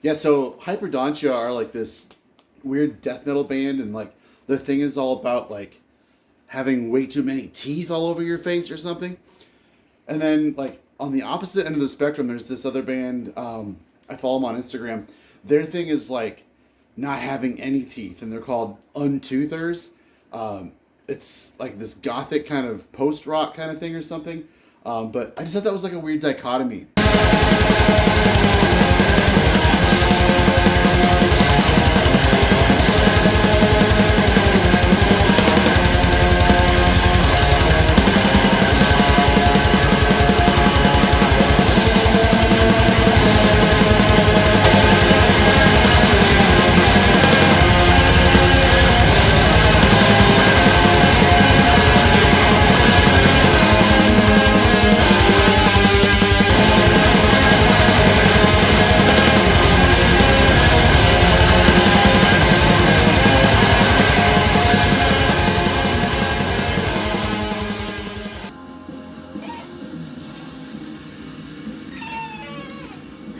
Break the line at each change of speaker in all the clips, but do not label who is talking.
Yeah, so Hyperdontia are like this weird death metal band, and like their thing is all about like having way too many teeth all over your face or something. And then like on the opposite end of the spectrum, there's this other band. I follow them on Instagram. Their thing is like not having any teeth, and they're called Untoothers. It's like this gothic kind of post rock kind of thing or something. But I just thought that was like a weird dichotomy.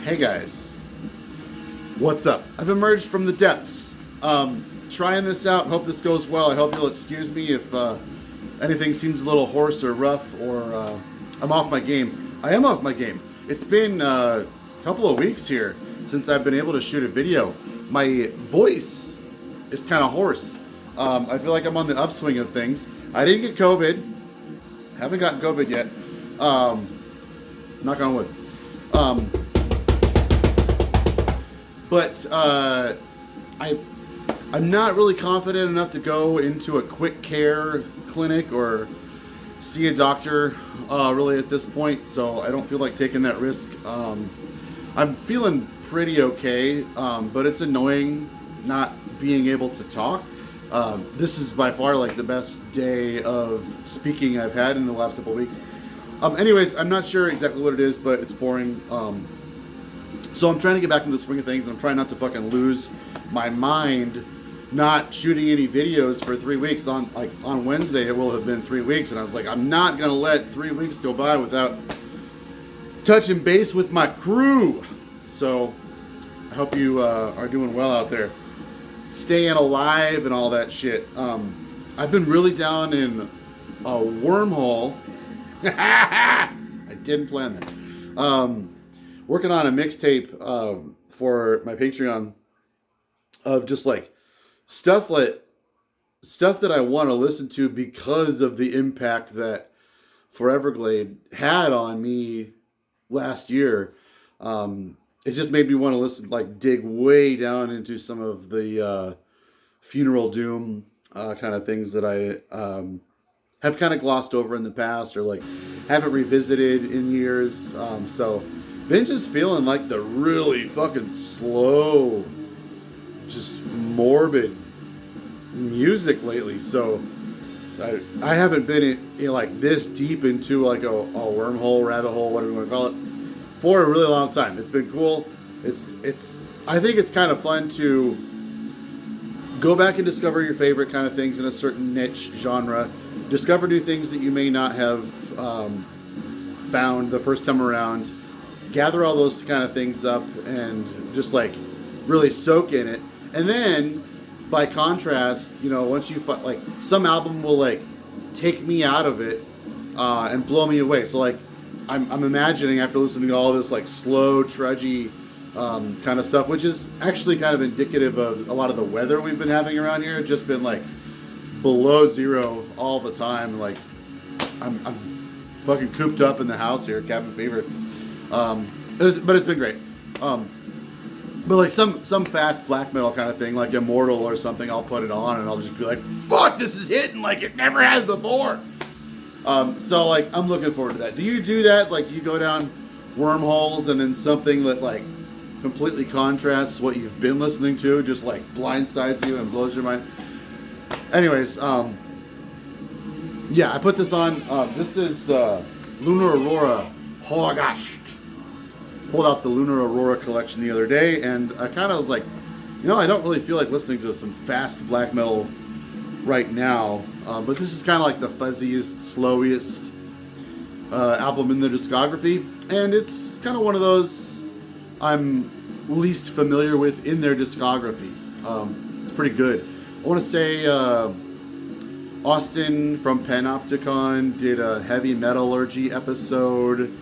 Hey guys, what's up? I've emerged from the depths. Trying this out. Hope this goes well. I hope you'll excuse me if anything seems a little hoarse or rough, or I'm off my game. I am off my game. It's been a couple of weeks here since I've been able to shoot a video. My voice is kind of hoarse. I feel like I'm on the upswing of things. I didn't get COVID. Haven't gotten COVID yet. Knock on wood. But I'm not really confident enough to go into a quick care clinic or see a doctor really at this point, so I don't feel like taking that risk. I'm feeling pretty okay, but it's annoying not being able to talk. This is by far like the best day of speaking I've had in the last couple of weeks. Anyways, I'm not sure exactly what it is, but it's boring. So I'm trying to get back into the swing of things, and I'm trying not to fucking lose my mind not shooting any videos for 3 weeks. On Wednesday it will have been 3 weeks, and I was like, I'm not gonna let 3 weeks go by without touching base with my crew. So I hope you are doing well out there, staying alive and all that shit. I've been really down in a wormhole. I didn't plan that. Working on a mixtape for my Patreon of just like stuff that I want to listen to because of the impact that Foreverglade had on me last year. It just made me want to listen, like dig way down into some of the funeral doom kind of things that I have kind of glossed over in the past, or like haven't revisited in years. So been just feeling like the really fucking slow, just morbid music lately. So I haven't been in like this deep into like a wormhole, rabbit hole, whatever you want to call it, for a really long time. It's been cool. I think it's kind of fun to go back and discover your favorite kind of things in a certain niche genre. Discover new things that you may not have found the first time around. Gather all those kind of things up and just like really soak in it. And then by contrast, you know, once you like some album will like take me out of it and blow me away. So like I'm imagining after listening to all this like slow, trudgy kind of stuff, which is actually kind of indicative of a lot of the weather we've been having around here. It's just been like below zero all the time. Like I'm fucking cooped up in the house here, cabin fever. But it's been great. But like some fast black metal kind of thing, like Immortal or something, I'll put it on and I'll just be like, fuck, this is hitting like it never has before. So like I'm looking forward to that. Do you do that? Like do you go down wormholes and then something that like completely contrasts what you've been listening to just like blindsides you and blows your mind? Anyways, yeah, I put this on. This is Lunar Aurora. Oh gosh. Pulled out the Lunar Aurora collection the other day, and I kind of was like, you know, I don't really feel like listening to some fast black metal right now, but this is kind of like the fuzziest, slowest album in the discography, and it's kind of one of those I'm least familiar with in their discography. It's pretty good. I want to say Austin from Panopticon did a heavy metallurgy episode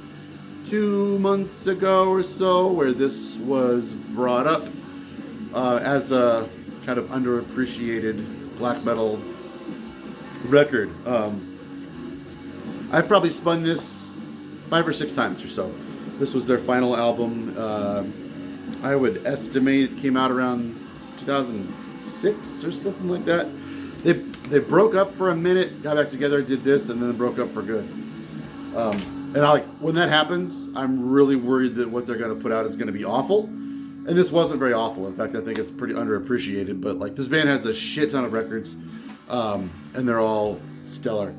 2 months ago or so, where this was brought up as a kind of underappreciated black metal record. I've probably spun this 5 or 6 times or so. This was their final album. I would estimate it came out around 2006 or something like that. They broke up for a minute, got back together, did this, and then broke up for good. And when that happens, I'm really worried that what they're going to put out is going to be awful. And this wasn't very awful. In fact, I think it's pretty underappreciated. But like, this band has a shit ton of records, and they're all stellar,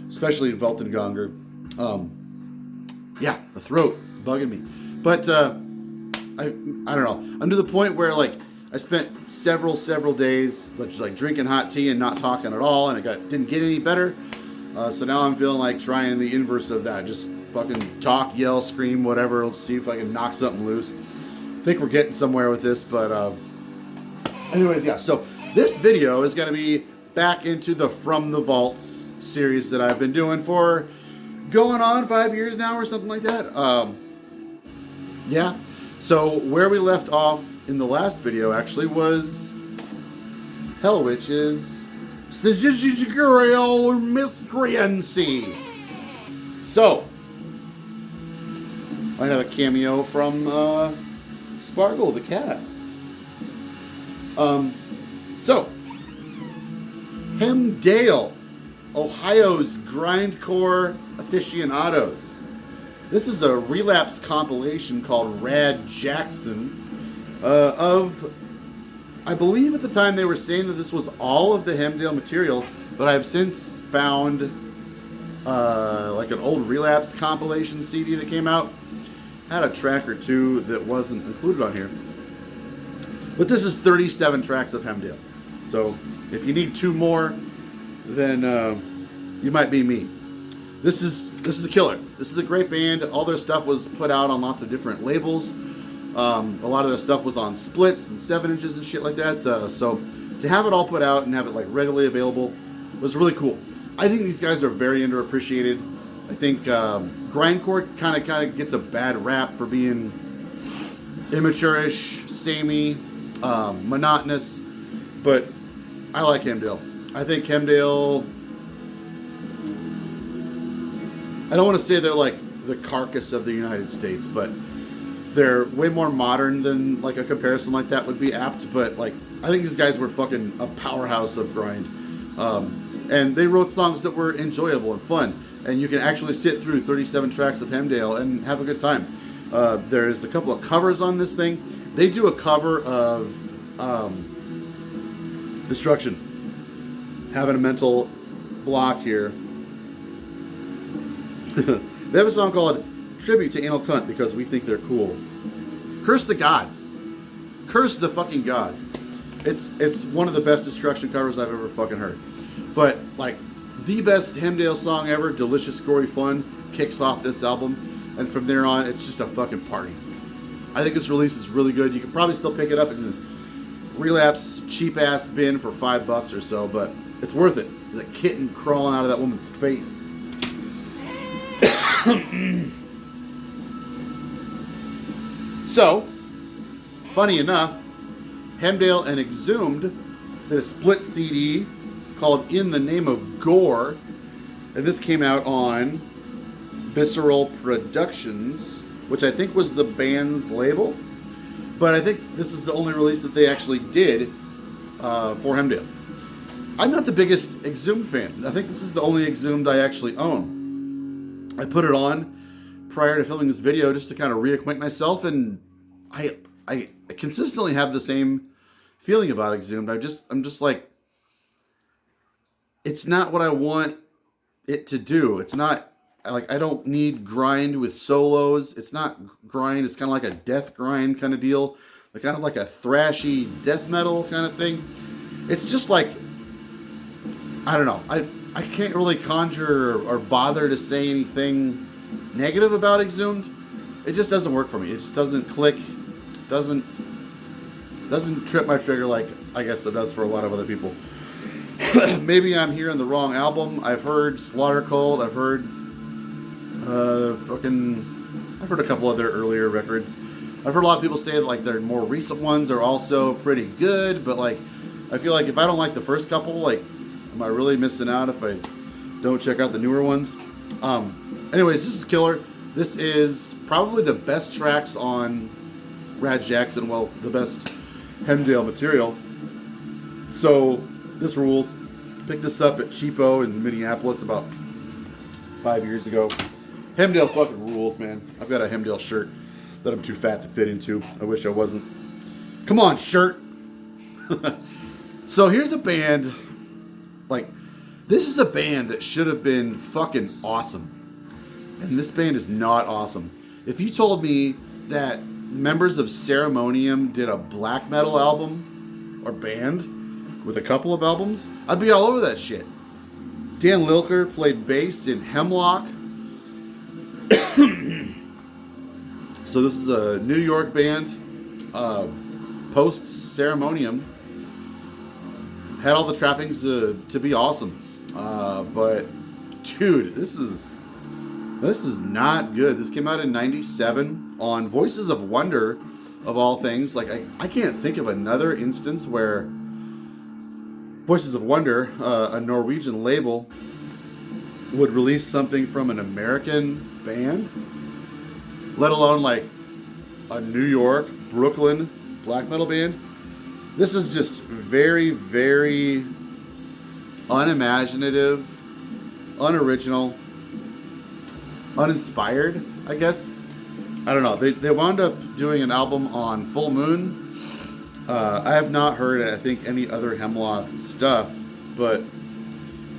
especially Weltenganger. Yeah, the throat, it's bugging me. But I don't know. I'm to the point where like I spent several days just like drinking hot tea and not talking at all, and it didn't get any better. So now I'm feeling like trying the inverse of that. Just fucking talk, yell, scream, whatever. Let's see if I can knock something loose. I think we're getting somewhere with this, but anyways, yeah. So this video is going to be back into the From the Vaults series that I've been doing for going on 5 years now or something like that. Yeah. So where we left off in the last video actually was Hell Witch's Sigil Miscreancy. So I have a cameo from Sparkle the cat. So Hemdale, Ohio's grindcore aficionados. This is a Relapse compilation called Rad Jackson of, I believe at the time they were saying that this was all of the Hemdale material, but I've since found like an old Relapse compilation CD that came out. Had a track or two that wasn't included on here. But this is 37 tracks of Hemdale. So if you need 2 more, then you might be me. This is a killer. This is a great band. All their stuff was put out on lots of different labels. A lot of their stuff was on splits and 7 inches and shit like that. So to have it all put out and have it like readily available was really cool. I think these guys are very underappreciated. I think grindcore kind of gets a bad rap for being immature-ish, samey, monotonous, but I like Hemdale. I think Hemdale, I don't want to say they're like the carcass of the United States, but they're way more modern than like a comparison like that would be apt. But like, I think these guys were fucking a powerhouse of grind. And they wrote songs that were enjoyable and fun. And you can actually sit through 37 tracks of Hemdale and have a good time. There's a couple of covers on this thing. They do a cover of Destruction. Having a mental block here. They have a song called Tribute to Anal Cunt because we think they're cool. Curse the Gods. Curse the fucking gods. It's one of the best Destruction covers I've ever fucking heard. But like the best Hemdale song ever, Delicious Gory Fun, kicks off this album, and from there on it's just a fucking party. I think this release is really good. You can probably still pick it up in the Relapse cheap ass bin for $5 or so, but it's worth it. There's a kitten crawling out of that woman's face. So, funny enough, Hemdale and Exhumed did a split CD called In the Name of Gore, and this came out on Visceral Productions, which I think was the band's label, but I think this is the only release that they actually did for Hemdale. I'm not the biggest Exhumed fan. I think this is the only Exhumed I actually own. I put it on prior to filming this video just to kind of reacquaint myself, and I consistently have the same feeling about Exhumed. I'm just like, it's not what I want it to do. It's not like, I don't need grind with solos. It's not grind. It's kind of like a death grind kind of deal, like kind of like a thrashy death metal kind of thing. It's just like, I don't know. I can't really conjure or bother to say anything negative about Exhumed. It just doesn't work for me. It just doesn't click. Doesn't Doesn't trip my trigger like I guess it does for a lot of other people. Maybe I'm hearing the wrong album. I've heard Slaughter Cold. I've heard I've heard a couple other earlier records. I've heard a lot of people say that like their more recent ones are also pretty good, but like I feel like if I don't like the first couple, like am I really missing out if I don't check out the newer ones? Anyways, this is killer. This is probably the best tracks on Rad Jackson. Well, the best Hemdale material. So this rules. Picked this up at Cheapo in Minneapolis about 5 years ago. Hemdale fucking rules, man. I've got a Hemdale shirt that I'm too fat to fit into. I wish I wasn't. Come on, shirt. So here's a band. Like, this is a band that should have been fucking awesome. And this band is not awesome. If you told me that members of Ceremonium did a black metal album or band with a couple of albums, I'd be all over that shit. Dan Lilker played bass in Hemlock. So this is a New York band, post Ceremonium. Had all the trappings to be awesome, but dude, this is not good. This came out in '97 on Voices of Wonder, of all things. Like I can't think of another instance where Voices of Wonder, a Norwegian label, would release something from an American band, let alone like a New York, Brooklyn black metal band. This is just very, very unimaginative, unoriginal, uninspired, I guess. I don't know. They wound up doing an album on Full Moon. I have not heard, I think, any other Hemlock stuff, but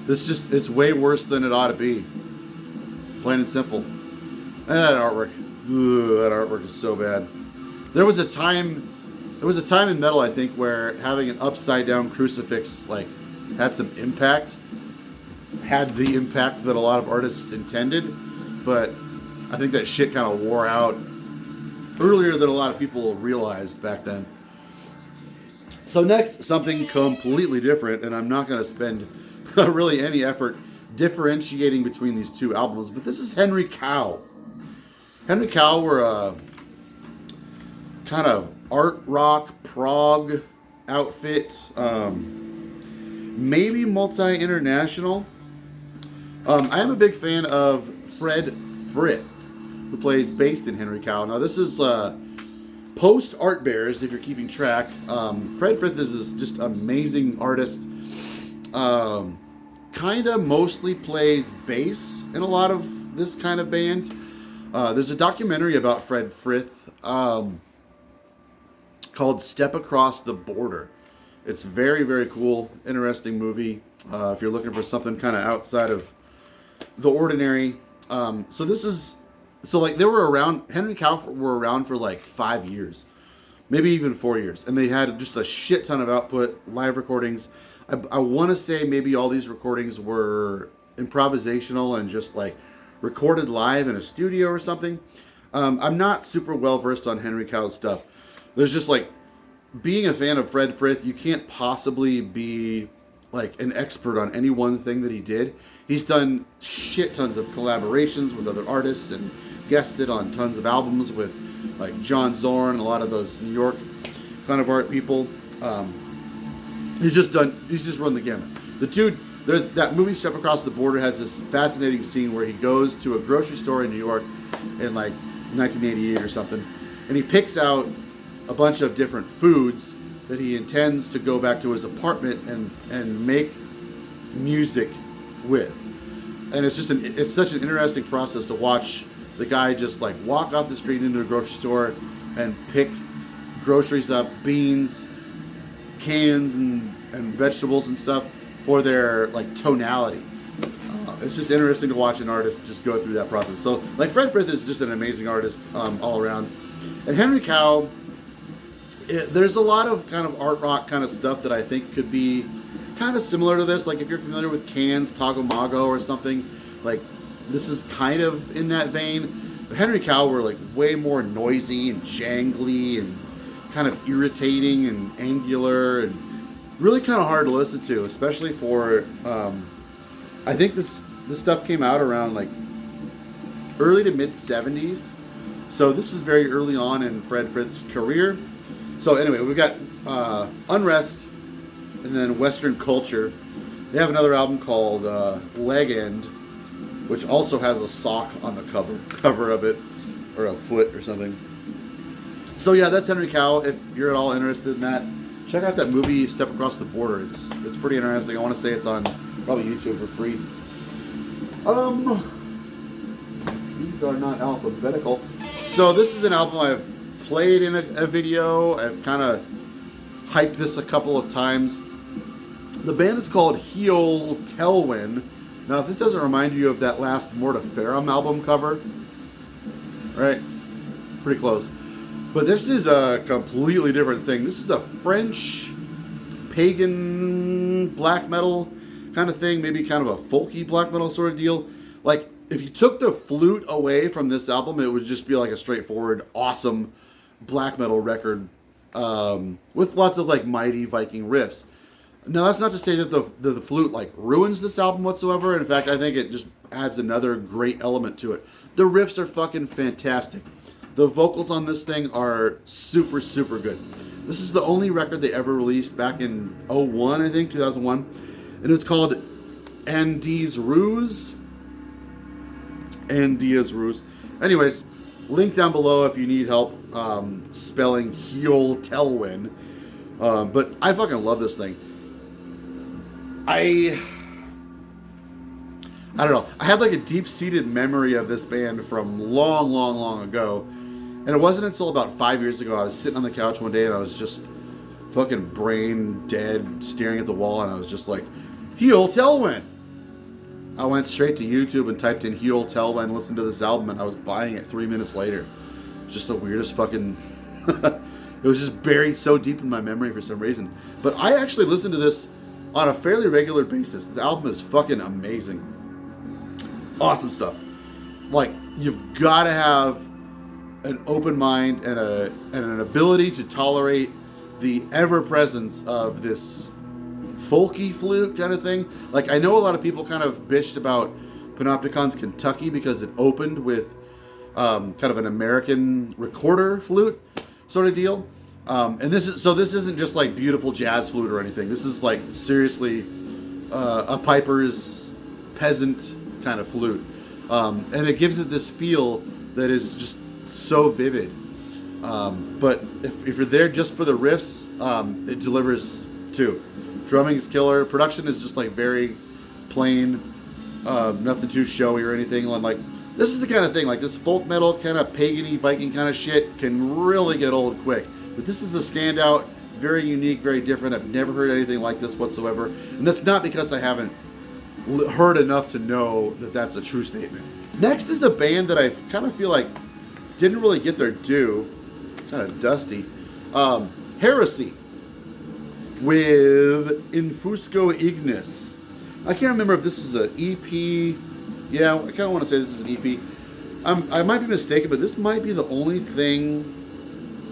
it's way worse than it ought to be. Plain and simple. And that artwork. Ugh, that artwork is so bad. There was a time in metal, I think, where having an upside down crucifix like had some impact. Had the impact that a lot of artists intended, but I think that shit kind of wore out earlier than a lot of people realized back then. So next, something completely different, and I'm not going to spend really any effort differentiating between these two albums, but this is Henry Cowell. Henry Cowell were a kind of art rock prog outfit, maybe multi-international. I am a big fan of Fred Frith, who plays bass in Henry Cowell. Now this is post Art Bears, if you're keeping track. Fred Frith is just amazing artist. Kind of mostly plays bass in a lot of this kind of band. There's a documentary about Fred Frith called Step Across the Border. It's very, very cool, interesting movie if you're looking for something kind of outside of the ordinary. So they were around, Henry Cowell were around for like 5 years, maybe even 4 years, and they had just a shit ton of output, live recordings. I want to say maybe all these recordings were improvisational and just like recorded live in a studio or something. I'm not super well versed on Henry Cowell's stuff. There's just like, being a fan of Fred Frith, you can't possibly be like an expert on any one thing that he did. He's done shit tons of collaborations with other artists and guested on tons of albums with like John Zorn, a lot of those New York kind of art people. He's just run the gamut. The dude, there's that movie Step Across the Border has this fascinating scene where he goes to a grocery store in New York in like 1988 or something, and he picks out a bunch of different foods that he intends to go back to his apartment and make music with. And it's such an interesting process to watch the guy just like walk off the street into a grocery store and pick groceries up, beans, cans, and vegetables and stuff for their like tonality. It's just interesting to watch an artist just go through that process. So like Fred Frith is just an amazing artist all around. And Henry Cowell, there's a lot of kind of art rock kind of stuff that I think could be kind of similar to this. Like if you're familiar with Can's Tagomago or something, like this is kind of in that vein. But Henry Cowell were like way more noisy and jangly and kind of irritating and angular and really kind of hard to listen to, especially for, I think this stuff came out around like early to mid 70s. So this was very early on in Fred Fritz's career. So anyway, we've got Unrest and then Western Culture. They have another album called Leg End, which also has a sock on the cover of it, or a foot or something. So yeah, that's Henry Cowell. If you're at all interested in that, check out that movie Step Across the Border. It's pretty interesting. I want to say it's on probably YouTube for free. These are not alphabetical. So this is an album I've played in a video. I've kind of hyped this a couple of times. The band is called Tailwind. Now, if this doesn't remind you of that last Mortiferum album cover, right? Pretty close. But this is a completely different thing. This is a French pagan black metal kind of thing, maybe kind of a folky black metal sort of deal. Like, if you took the flute away from this album, it would just be like a straightforward, awesome black metal record with lots of like mighty Viking riffs. Now, that's not to say that the flute like ruins this album whatsoever. In fact, I think it just adds another great element to it. The riffs are fucking fantastic. The vocals on this thing are super, super good. This is the only record they ever released back in 2001, I think, 2001. And it's called Andy's Ruse. Andy's Ruse. Anyways, link down below if you need help spelling Tailwind. But I fucking love this thing. I don't know. I had like a deep-seated memory of this band from long, long, long ago. And it wasn't until about 5 years ago I was sitting on the couch one day and I was just fucking brain dead, staring at the wall, and I was just like, Tailwind. I went straight to YouTube and typed in Tailwind, listened to this album, and I was buying it 3 minutes later. Just the weirdest fucking... It was just buried so deep in my memory for some reason. But I actually listened to this on a fairly regular basis. This album is fucking amazing. Awesome stuff. Like, you've got to have an open mind and an ability to tolerate the ever-presence of this folky flute kind of thing. Like, I know a lot of people kind of bitched about Panopticon's Kentucky because it opened with kind of an American recorder flute sort of deal. And this isn't just like beautiful jazz flute or anything. This is like seriously a piper's peasant kind of flute. And it gives it this feel that is just so vivid. But if you're there just for the riffs, it delivers too. Drumming is killer. Production is just like very plain, nothing too showy or anything. Like, this is the kind of thing, like this folk metal kind of pagany Viking kind of shit can really get old quick. But this is a standout, very unique, very different. I've never heard anything like this whatsoever. And that's not because I haven't heard enough to know that that's a true statement. Next is a band that I kind of feel like didn't really get their due. Kind of dusty. Heresy with Infusco Ignis. I can't remember if this is an EP. Yeah, I kind of want to say this is an EP. I might be mistaken, but this might be the only thing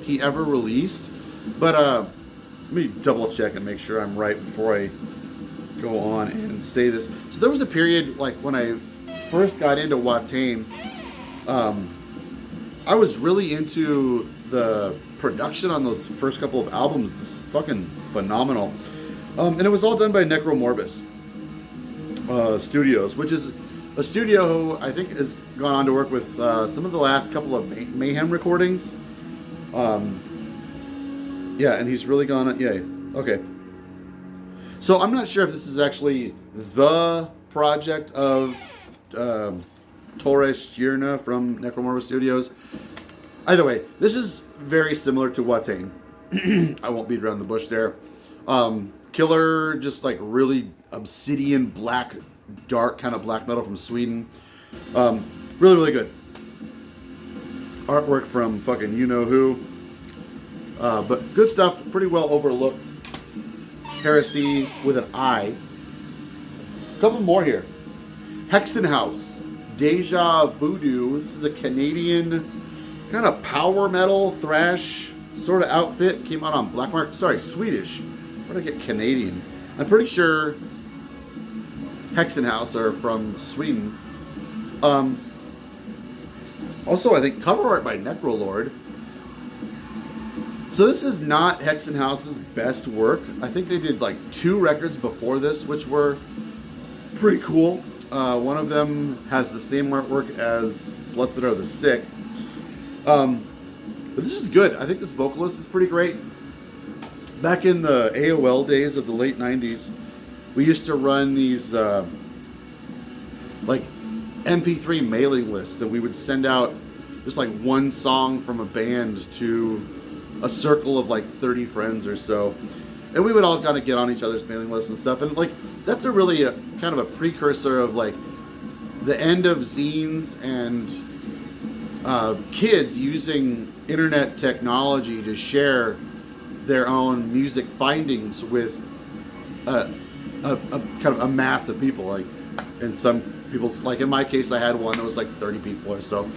he ever released. But let me double check and make sure I'm right before I go on and say this. So there was a period, like when I first got into Watain, I was really into the production on those first couple of albums. It's fucking phenomenal. And it was all done by Necromorbis Studios, which is a studio who I think has gone on to work with some of the last couple of Mayhem recordings. Yeah, and he's really gone... Yeah, okay. So I'm not sure if this is actually the project of Torres Stierna from Necromorbis Studios. Either way, this is very similar to Watain. I won't beat around the bush there. Killer, just like really obsidian black, dark kind of black metal from Sweden. Really, really good. Artwork from fucking you-know-who. But good stuff, pretty well overlooked. Heresy with an I. A couple more here. Hex and House. Deja Voodoo. This is a Canadian kind of power metal, thrash, sort of outfit. Came out on Black Market. Sorry, Swedish. Where did I get Canadian? I'm pretty sure Hex and House are from Sweden. Also, I think cover art by Necrolord. So this is not Hex and House's best work. I think they did like 2 records before this, which were pretty cool. One of them has the same artwork as Blessed Are the Sick. But this is good. I think this vocalist is pretty great. Back in the AOL days of the late 90s, we used to run these like MP3 mailing lists, and we would send out just like one song from a band to a circle of like 30 friends or so, and we would all kind of get on each other's mailing lists and stuff. And like that's a really kind of a precursor of like the end of zines and kids using internet technology to share their own music findings with a kind of a mass of people. Like, and some people's, like in my case, I had one that was like 30 people or so.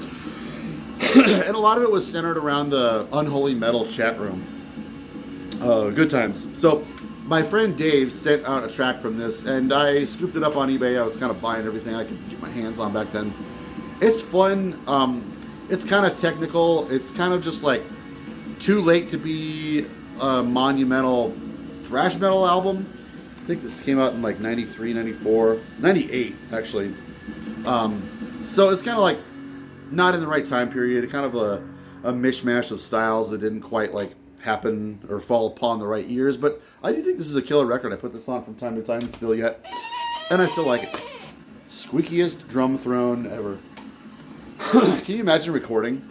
And a lot of it was centered around the Unholy Metal chat room. Good times. So my friend Dave sent out a track from this, and I scooped it up on eBay. I was kind of buying everything I could get my hands on back then. It's fun. It's kind of technical. It's kind of just like too late to be a monumental thrash metal album. I think this came out in like 93, 94, 98 actually. So it's kind of like not in the right time period, kind of a mishmash of styles that didn't quite like happen or fall upon the right ears. But I do think this is a killer record. I put this on from time to time still yet, and I still like it. Squeakiest drum throne ever. Can you imagine recording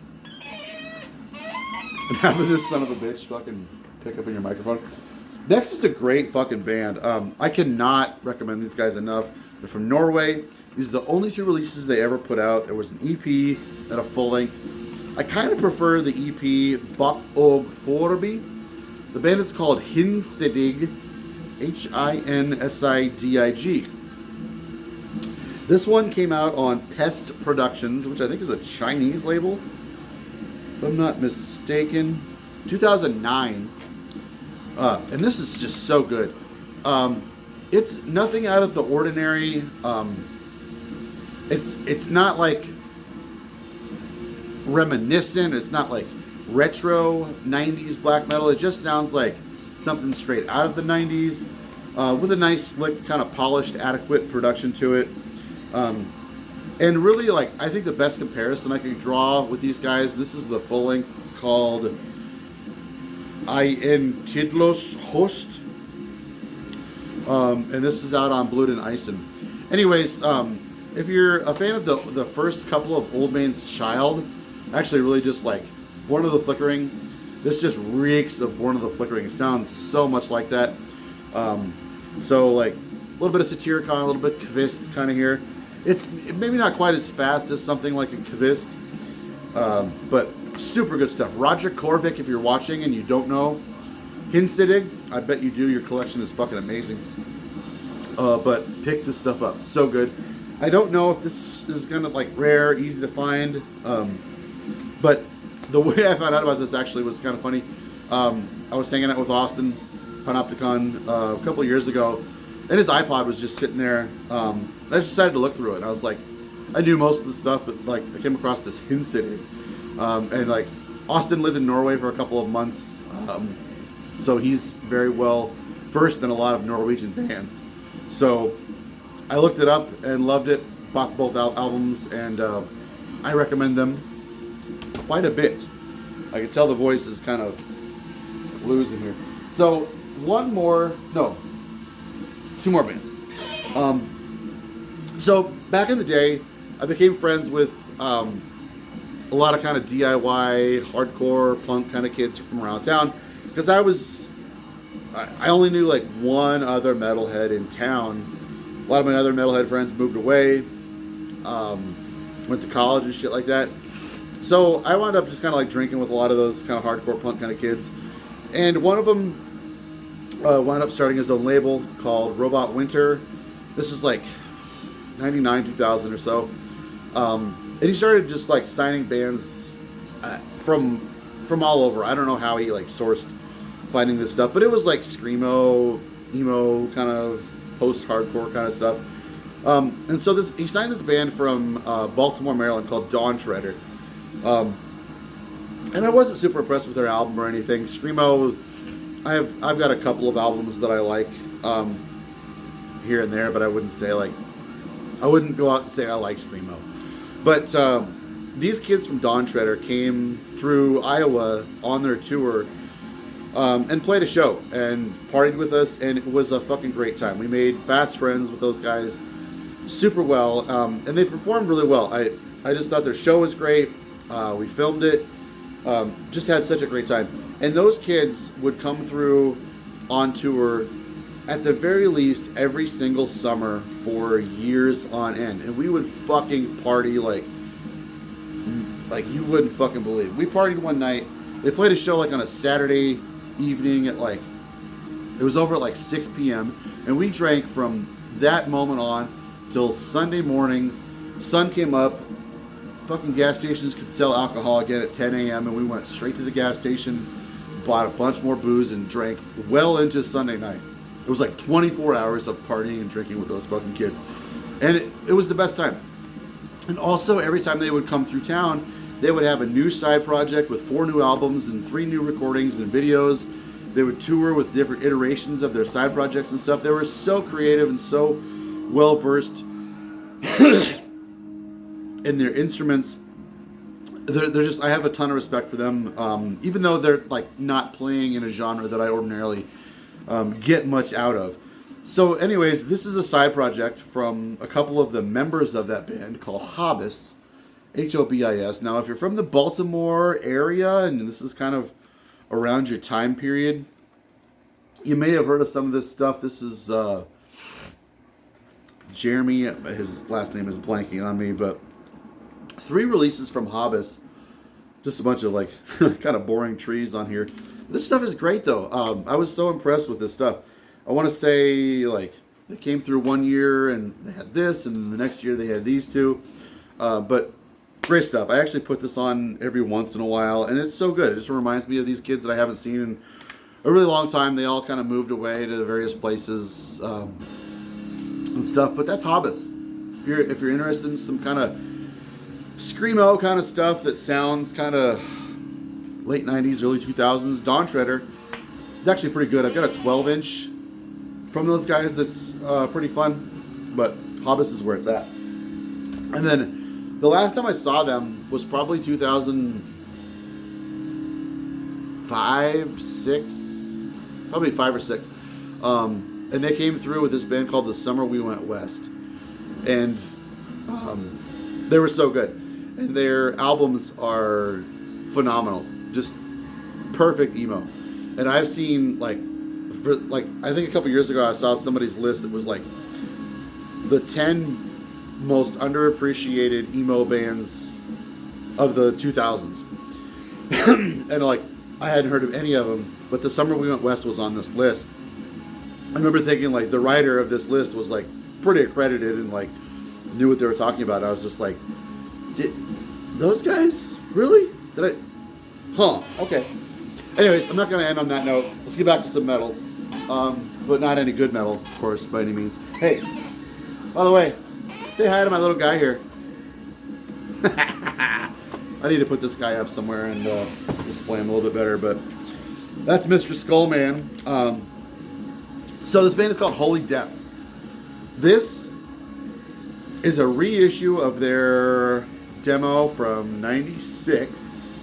and having this son of a bitch fucking pick up in your microphone? Next is a great fucking band. I cannot recommend these guys enough. They're from Norway. These are the only 2 releases they ever put out. There was an EP and a full length. I kind of prefer the EP Bak og Forby. The band is called Hinsidig, Hinsidig. This one came out on Pest Productions, which I think is a Chinese label, if I'm not mistaken. 2009. And this is just so good. It's nothing out of the ordinary. It's not like reminiscent. It's not like retro 90s black metal. It just sounds like something straight out of the 90s with a nice, slick, kind of polished, adequate production to it. And really, like, I think the best comparison I could draw with these guys, this is the full length called Ein Tidlos Host. And this is out on Blood and Ison. Anyways, if you're a fan of the first couple of Old Man's Child, actually really just like Born of the Flickering, this just reeks of Born of the Flickering. It sounds so much like that. So like a little bit of Satyricon, a little bit Kvist kind of here. It's maybe not quite as fast as something like a Kvist, but super good stuff. Roger Korvik, if you're watching and you don't know Hinsidig, I bet you do. Your collection is fucking amazing. But pick this stuff up. So good. I don't know if this is kind of like rare, easy to find. But the way I found out about this actually was kind of funny. I was hanging out with Austin Panopticon a couple years ago, and his iPod was just sitting there. I just decided to look through it. And I was like, I knew most of the stuff, but like I came across this Hinsidig. And like Austin lived in Norway for a couple of months. So he's very well versed in a lot of Norwegian bands. So I looked it up and loved it, bought both albums, and I recommend them quite a bit. I can tell the voice is kind of losing here. So two more bands. So back in the day, I became friends with a lot of kind of DIY, hardcore, punk kind of kids from around town. Because I only knew like one other metalhead in town. A lot of my other metalhead friends moved away, went to college and shit like that. So I wound up just kind of like drinking with a lot of those kind of hardcore punk kind of kids. And one of them wound up starting his own label called Robot Winter. This is like 99, 2000 or so. And he started just like signing bands from from all over. I don't know how he like sourced finding this stuff, but it was like screamo, emo, kind of post-hardcore kind of stuff. And so he signed this band from Baltimore, Maryland called Dawn Treader. And I wasn't super impressed with their album or anything. Screamo, I've got a couple of albums that I like here and there, but I wouldn't go out and say I like Screamo. But these kids from Dawn Treader came through Iowa on their tour and played a show and partied with us, and it was a fucking great time. We made fast friends with those guys super well, and they performed really well. I just thought their show was great. We filmed it. Just had such a great time. And those kids would come through on tour at the very least every single summer for years on end. And we would fucking party like you wouldn't fucking believe. We partied one night. They played a show like on a Saturday evening at it was over at 6 p.m. And we drank from that moment on till Sunday morning. Sun came up. Fucking gas stations could sell alcohol again at 10 a.m. and we went straight to the gas station, bought a bunch more booze, and drank well into Sunday night. It was like 24 hours of partying and drinking with those fucking kids. And it was the best time. And also, every time they would come through town, they would have a new side project with 4 new albums and 3 new recordings and videos. They would tour with different iterations of their side projects and stuff. They were so creative and so well-versed in their instruments. They're just, I have a ton of respect for them, even though they're not playing in a genre that I ordinarily get much out of. So anyways, this is a side project from a couple of the members of that band called Hobbis, Hobbis. Now, if you're from the Baltimore area and this is kind of around your time period, you may have heard of some of this stuff. This is Jeremy, his last name is blanking on me, but 3 releases from Hobbis. Just a bunch of kind of boring trees on here. This stuff is great though. I was so impressed with this stuff. I want to say they came through one year and they had this, and then the next year they had these 2. But great stuff. I actually put this on every once in a while, and it's so good. It just reminds me of these kids that I haven't seen in a really long time. They all kind of moved away to various places and stuff. But that's Hobbis. If you're interested in some kind of screamo kind of stuff that sounds kind of late 90s, early 2000s, Dawn Treader is actually pretty good. I've got a 12-inch from those guys that's pretty fun, but Hobbis is where it's at. And then the last time I saw them was probably 2005, 6, probably 5 or 6. And they came through with this band called The Summer We Went West. And they were so good. And their albums are phenomenal. Just perfect emo. And I've seen I think a couple years ago I saw somebody's list that was the 10 most underappreciated emo bands of the 2000s. And I hadn't heard of any of them, but The Summer We Went West was on this list. I remember thinking the writer of this list was pretty accredited and knew what they were talking about. I was just did those guys really? Okay. Anyways, I'm not going to end on that note. Let's get back to some metal. But not any good metal, of course, by any means. Hey, by the way, say hi to my little guy here. I need to put this guy up somewhere and display him a little bit better, but that's Mr. Skullman. So this band is called Holy Death. This is a reissue of their demo from '96,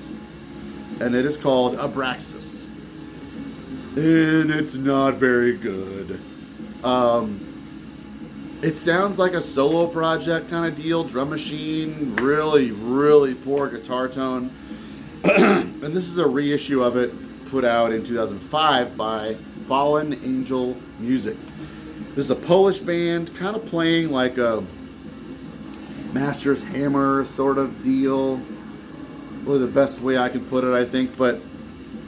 and it is called Abraxas. And it's not very good. It sounds like a solo project kind of deal. Drum machine, really, really poor guitar tone. And this is a reissue of it put out in 2005 by Fallen Angel Music. This is a Polish band kind of playing like a Master's Hammer sort of deal. Really the best way I can put it, I think. But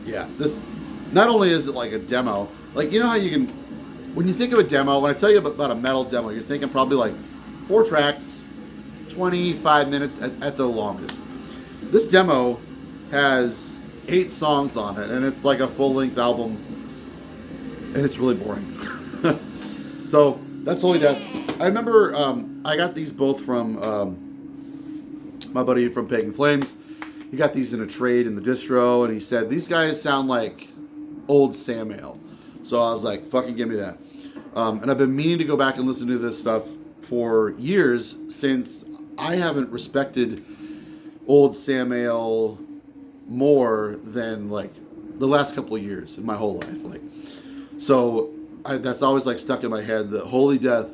yeah, this not only is it like a demo, you know how you can, when you think of a demo, when I tell you about a metal demo, you're thinking probably 4 tracks, 25 minutes at the longest. This demo has 8 songs on it, and it's like a full-length album, and it's really boring. So that's Holy Death. I remember I got these both from my buddy from Pagan Flames. He got these in a trade in the distro, and he said, these guys sound like old Samael. So I was like, fucking give me that. And I've been meaning to go back and listen to this stuff for years, since I haven't respected old Samael more than like the last couple of years in my whole life. Like, so that's always like stuck in my head that Holy Death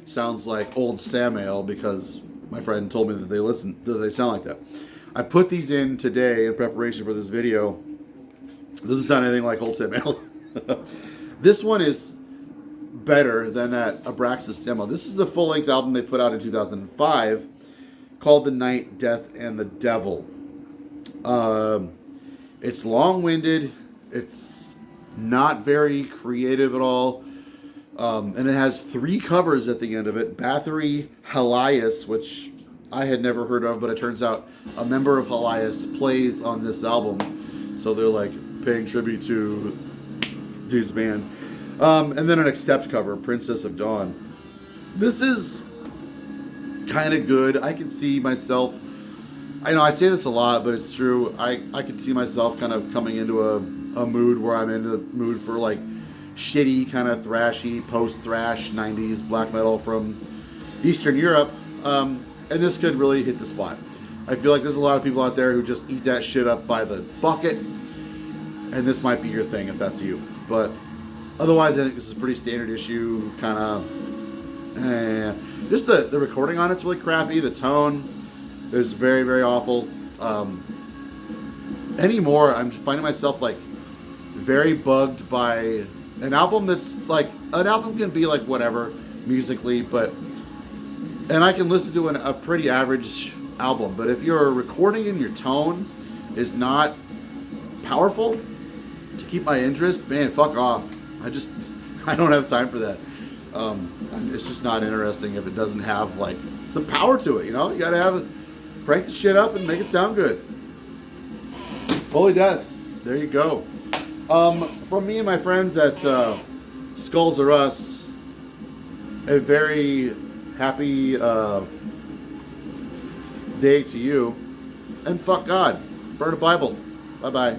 sounds like old Samael, because my friend told me that they sound like that. I put these in today in preparation for this video. It doesn't sound anything like old Samael. This one is better than that Abraxas demo. This is the full-length album they put out in 2005 called The Night, Death, and the Devil. It's long-winded. It's not very creative at all. And it has 3 covers at the end of it. Bathory Helias, which I had never heard of, but it turns out a member of Helias plays on this album. So they're like paying tribute to dude's band. And then an Accept cover, Princess of Dawn. This is kind of good. I can see myself, I know I say this a lot, but it's true. I can see myself kind of coming into a mood where I'm in the mood for like shitty, kind of thrashy, post-thrash 90s black metal from Eastern Europe. And this could really hit the spot. I feel like there's a lot of people out there who just eat that shit up by the bucket, and this might be your thing if that's you. But otherwise, I think this is a pretty standard issue, kind of. Just the recording on it's really crappy. The tone is very, very awful. Anymore, I'm finding myself like very bugged by an album that's like, an album can be like whatever musically, and I can listen to a pretty average album, but if your recording and your tone is not powerful to keep my interest, man, fuck off. I don't have time for that. It's just not interesting if it doesn't have like some power to it, you know? You gotta crank the shit up and make it sound good. Holy Death, there you go. From me and my friends at Skulls Are Us, a very happy day to you, and fuck God. Burn a Bible. Bye-bye.